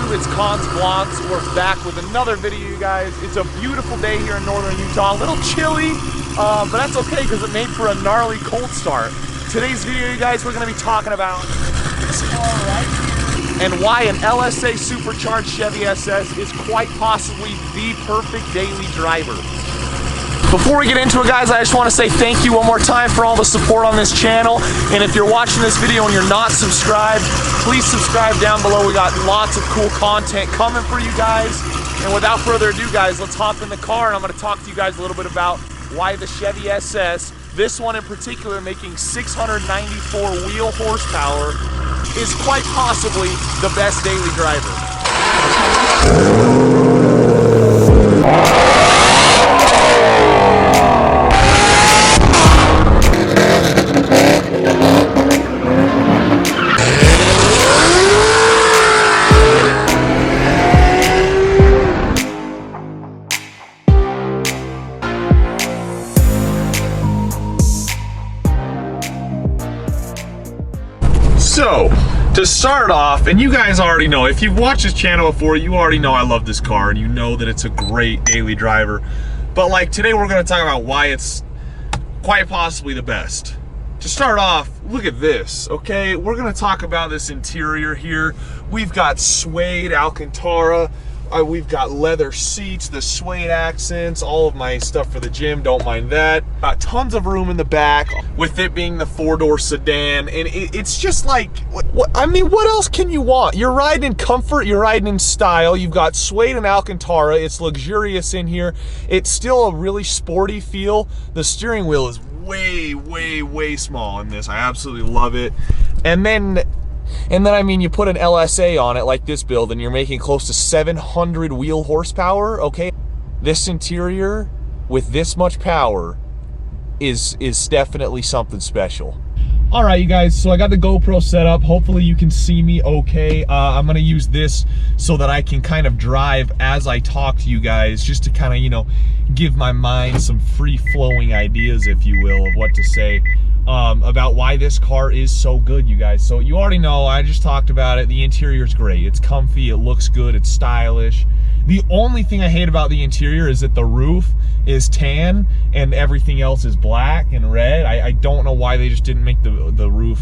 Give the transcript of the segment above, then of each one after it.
YouTube? It's Cons Vlogs. We're back with another video, you guys. It's a beautiful day here in northern Utah. A little chilly, but that's okay because it made for a gnarly cold start. Today's video, you guys, we're going to be talking about this car right here and why an LSA supercharged Chevy SS is quite possibly the perfect daily driver. Before we get into it, guys, I just want to say thank you one more time for all the support on this channel. And if you're watching this video and you're not subscribed, please subscribe down below. We got lots of cool content coming for you guys. And without further ado, guys, let's hop in the car and I'm going to talk to you guys a little bit about why the Chevy SS, this one in particular making 694 wheel horsepower, is quite possibly the best daily driver. So, to start off, and you guys already know, if you've watched this channel before, you already know I love this car and you know that it's a great daily driver. But like today we're going to talk about why it's quite possibly the best. To start off, look at this, okay? We're going to talk about this interior here. We've got suede Alcantara. We've got leather seats, the suede accents, all of my stuff for the gym, don't mind that. Got tons of room in the back, with it being the four-door sedan, and it's just like, I mean, what else can you want? You're riding in comfort, you're riding in style, you've got suede and Alcantara, it's luxurious in here, it's still a really sporty feel. The steering wheel is way small in this, I absolutely love it. And then I mean, you put an LSA on it like this build and you're making close to 700 wheel horsepower, okay? This interior with this much power is definitely something special. All right, you guys, so I got the GoPro set up. Hopefully you can see me okay. I'm gonna use this so that I can kind of drive as I talk to you guys, just to kind of, you know, give my mind some free-flowing ideas, if you will, of what to say. About why this car is so good, you guys. So you already know, I just talked about it. The interior is great. It's comfy, it looks good, it's stylish. The only thing I hate about the interior is that the roof is tan and everything else is black and red. I don't know why they just didn't make the roof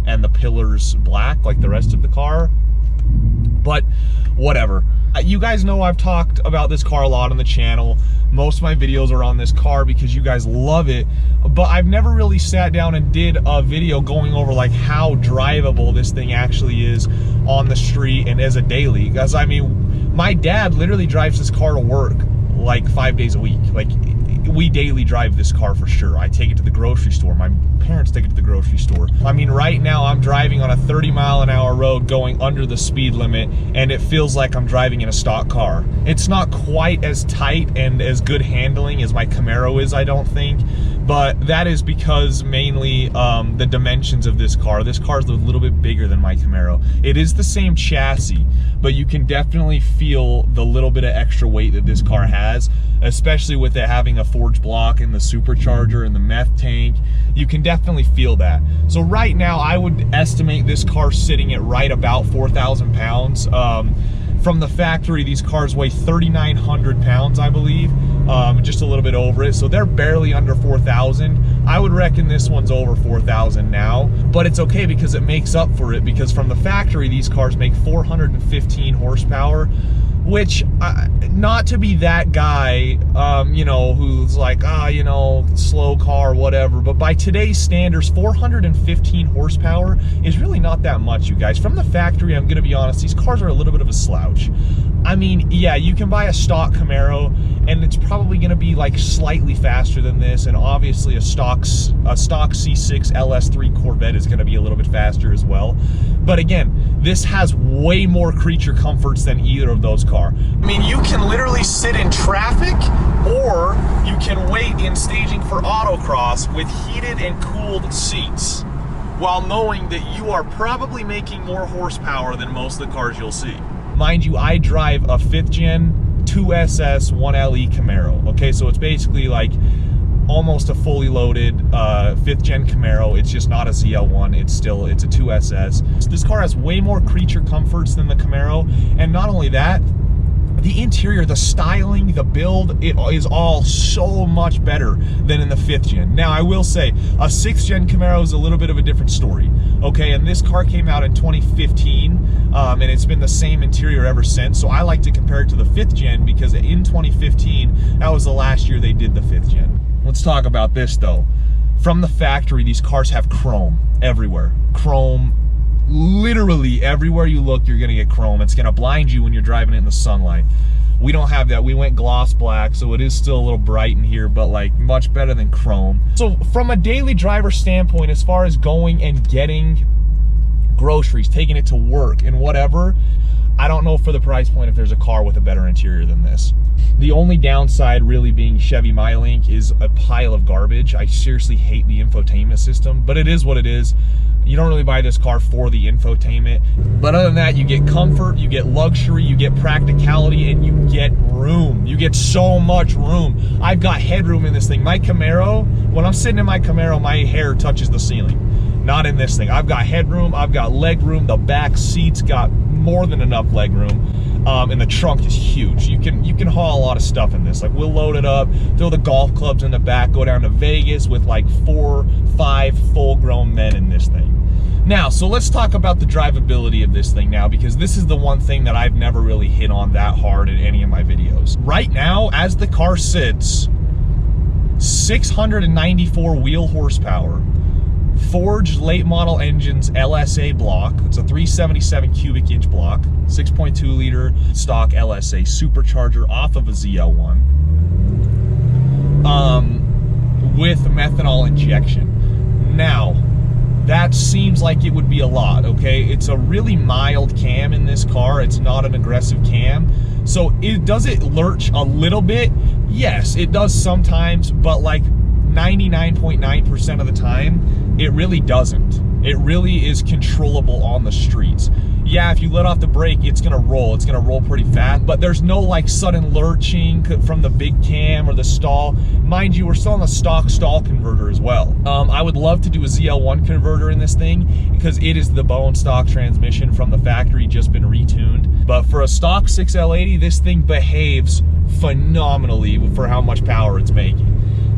and the pillars black like the rest of the car, but whatever. You guys know I've talked about this car a lot on the channel. Most of my videos are on this car because you guys love it, but I've never really sat down and did a video going over like how drivable this thing actually is on the street and as a daily. Because I mean, my dad literally drives this car to work like 5 days a week. Like, we daily drive this car for sure. I take it to the grocery store. My parents take it to the grocery store. I mean, right now I'm driving on a 30-mile-an-hour road going under the speed limit, and it feels like I'm driving in a stock car. It's not quite as tight and as good handling as my Camaro is, I don't think, but that is because mainly the dimensions of this car. This car is a little bit bigger than my Camaro. It is the same chassis, but you can definitely feel the little bit of extra weight that this car has, especially with it having a forged block and the supercharger and the meth tank. You can definitely feel that. So right now I would estimate this car sitting at right about 4,000 pounds. From the factory, these cars weigh 3,900 pounds, I believe, just a little bit over it. So they're barely under 4,000. I would reckon this one's over 4,000 now, but it's okay because it makes up for it, because from the factory, these cars make 415 horsepower, which, not to be that guy, you know, who's like, you know, slow car, whatever, but by today's standards, 415 horsepower is really not that much, you guys. From the factory, I'm gonna be honest, these cars are a little bit of a slouch. I mean, yeah, you can buy a stock Camaro, and it's probably gonna be like slightly faster than this, and obviously a stock C6 LS3 Corvette is gonna be a little bit faster as well. But again, this has way more creature comforts than either of those cars. I mean, you can literally sit in traffic, or you can wait in staging for autocross with heated and cooled seats, while knowing that you are probably making more horsepower than most of the cars you'll see. Mind you, I drive a 5th gen 2SS 1LE Camaro, okay? So it's basically like almost a fully loaded 5th gen Camaro. It's just not a ZL1. It's a 2SS. So this car has way more creature comforts than the Camaro, and not only that, the interior, the styling, the build, it is all so much better than in the 5th gen. Now, I will say, a 6th gen Camaro is a little bit of a different story, okay? And this car came out in 2015, and it's been the same interior ever since. So I like to compare it to the 5th gen because in 2015, that was the last year they did the 5th gen. Let's talk about this though. From the factory, these cars have chrome everywhere. Chrome. Literally everywhere you look, you're gonna get chrome. It's gonna blind you when you're driving it in the sunlight. We don't have that. We went gloss black, so it is still a little bright in here, but like much better than chrome. So from a daily driver standpoint, as far as going and getting groceries, taking it to work and whatever, I don't know for the price point if there's a car with a better interior than this. The only downside really being Chevy MyLink is a pile of garbage. I seriously hate the infotainment system, but it is what it is. You don't really buy this car for the infotainment. But other than that, you get comfort, you get luxury, you get practicality, and you get room. You get so much room. I've got headroom in this thing. My Camaro, when I'm sitting in my Camaro, my hair touches the ceiling. Not in this thing. I've got headroom, I've got leg room, the back seat's got more than enough leg room. And the trunk is huge. You can haul a lot of stuff in this. Like, we'll load it up, throw the golf clubs in the back, go down to Vegas with like 4, 5 full-grown men in this thing. Now, so let's talk about the drivability of this thing now, because this is the one thing that I've never really hit on that hard in any of my videos. Right now, as the car sits, 694 wheel horsepower, forged late model engines LSA block. It's a 377 cubic inch block, 6.2 liter stock LSA supercharger off of a ZL1 with methanol injection. Now, that seems like it would be a lot, okay? It's a really mild cam in this car. It's not an aggressive cam. So does it lurch a little bit? Yes, it does sometimes, but like 99.9% of the time, it really doesn't. It really is controllable on the streets. Yeah, if you let off the brake, it's gonna roll. It's gonna roll pretty fast, but there's no like sudden lurching from the big cam or the stall. Mind you, we're still on the stock stall converter as well. I would love to do a ZL1 converter in this thing because it is the bone stock transmission from the factory, just been retuned. But for a stock 6L80, this thing behaves phenomenally for how much power it's making.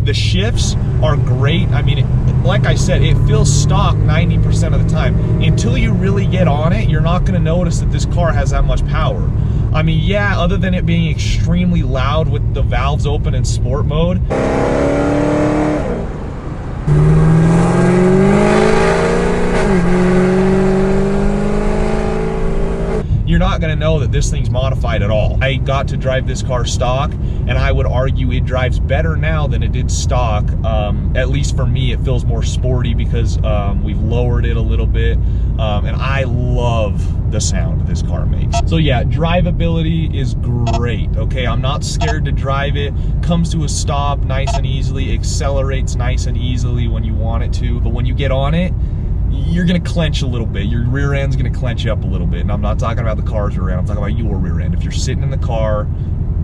The shifts are great. I mean, like I said, it feels stock 90% of the time. Until you really get on it, you're not gonna notice that this car has that much power. I mean, yeah, other than it being extremely loud with the valves open in sport mode. You're not gonna know that this thing's modified at all. I got to drive this car stock, and I would argue it drives better now than it did stock. At least for me, it feels more sporty because we've lowered it a little bit, and I love the sound this car makes. So yeah, drivability is great, okay? I'm not scared to drive it. Comes to a stop nice and easily, accelerates nice and easily when you want it to, but when you get on it, you're gonna clench a little bit. Your rear end's gonna clench up a little bit. And I'm not talking about the car's rear end, I'm talking about your rear end. If you're sitting in the car,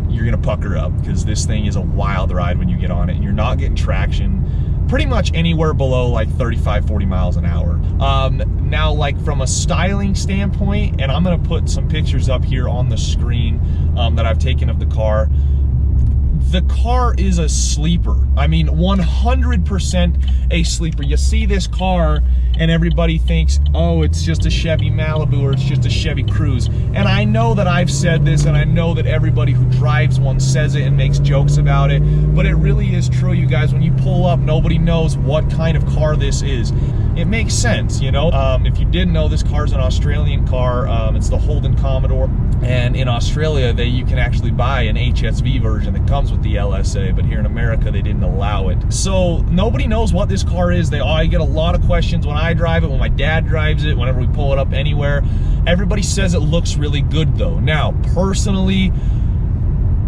you're gonna pucker up because this thing is a wild ride when you get on it, and you're not getting traction pretty much anywhere below like 35, 40 miles an hour. Now, like from a styling standpoint, and I'm gonna put some pictures up here on the screen that I've taken of the car. The car is a sleeper. I mean, 100% a sleeper. You see this car and everybody thinks, oh, it's just a Chevy Malibu or it's just a Chevy Cruze. And I know that I've said this, and I know that everybody who drives one says it and makes jokes about it, but it really is true, you guys. When you pull up, nobody knows what kind of car this is. It makes sense, you know? If you didn't know, this car's an Australian car. It's the Holden Commodore. And in Australia, you can actually buy an HSV version that comes with the LSA, but here in America, they didn't allow it. So nobody knows what this car is. I get a lot of questions when I drive it, when my dad drives it, whenever we pull it up anywhere. Everybody says it looks really good though. Now, personally,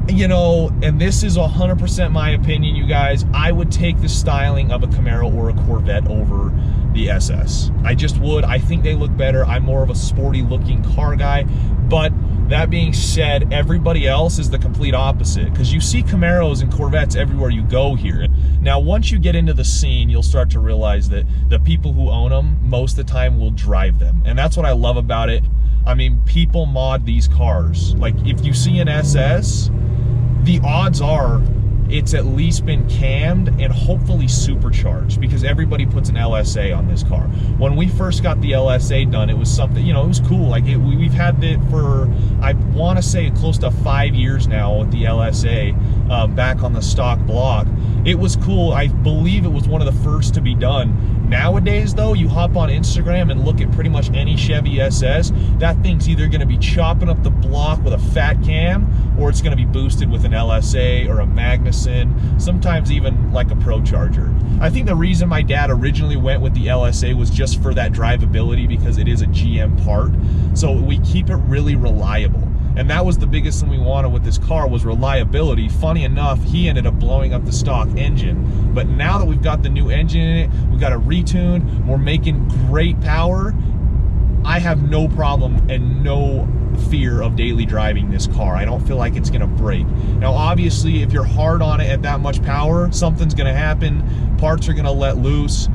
you know, and this is 100% my opinion, you guys, I would take the styling of a Camaro or a Corvette over the SS. I just would. I think they look better. I'm more of a sporty looking car guy, but That being said, everybody else is the complete opposite, because you see Camaros and Corvettes everywhere you go here. Now, once you get into the scene, you'll start to realize that the people who own them, most of the time, will drive them. And that's what I love about it. I mean, people mod these cars. Like, if you see an SS, the odds are it's at least been cammed and hopefully supercharged, because everybody puts an LSA on this car. When we first got the LSA done, it was something, you know, it was cool. Like, we've had it for, I want to say, close to 5 years now with the LSA back on the stock block. It was cool. I believe it was one of the first to be done. Nowadays, though, you hop on Instagram and look at pretty much any Chevy SS, that thing's either going to be chopping up the block with a fat cam, or it's going to be boosted with an LSA or a Magnuson, sometimes even like a Pro Charger. I think the reason my dad originally went with the LSA was just for that drivability, because it is a GM part. So we keep it really reliable. And that was the biggest thing we wanted with this car, was reliability. Funny enough, he ended up blowing up the stock engine. But now that we've got the new engine in it, we've got it retuned, we're making great power, I have no problem and no fear of daily driving this car. I don't feel like it's gonna break. Now, obviously, if you're hard on it at that much power, something's gonna happen, parts are gonna let loose,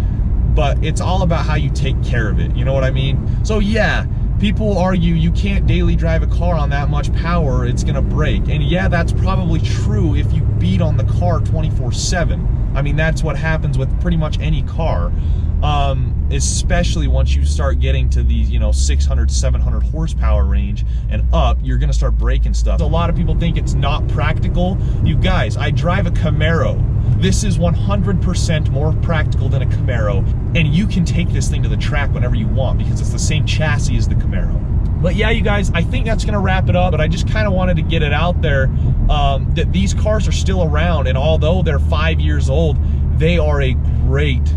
but it's all about how you take care of it, you know what I mean? So yeah, people argue you can't daily drive a car on that much power, it's gonna break. And yeah, that's probably true if you beat on the car 24/7. I mean, that's what happens with pretty much any car. Especially once you start getting to these, you know, 600, 700 horsepower range and up, you're gonna start breaking stuff. A lot of people think it's not practical. You guys, I drive a Camaro. This is 100% more practical than a Camaro, and you can take this thing to the track whenever you want, because it's the same chassis as the Camaro. But yeah, you guys, I think that's gonna wrap it up, but I just kind of wanted to get it out there that these cars are still around, and although they're 5 years old, they are a great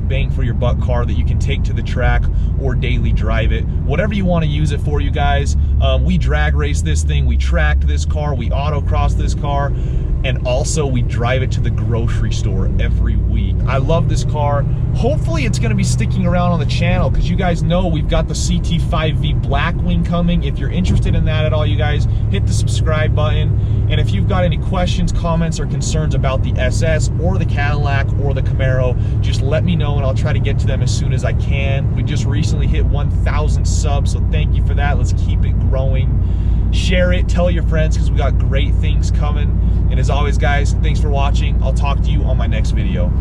bang for your buck car that you can take to the track or daily drive it. Whatever you want to use it for, you guys. We drag race this thing, we tracked this car, we autocross this car, and also we drive it to the grocery store every week. I love this car. Hopefully it's going to be sticking around on the channel, because you guys know we've got the CT5V Blackwing coming. If you're interested in that at all, you guys, hit the subscribe button. And if you've got any questions, comments, or concerns about the SS or the Cadillac or the Camaro, just let me know and I'll try to get to them as soon as I can. We just recently hit 1,000 subs, so thank you for that. Let's keep it growing. Share it, tell your friends, because we got great things coming. And as always, guys, thanks for watching. I'll talk to you on my next video.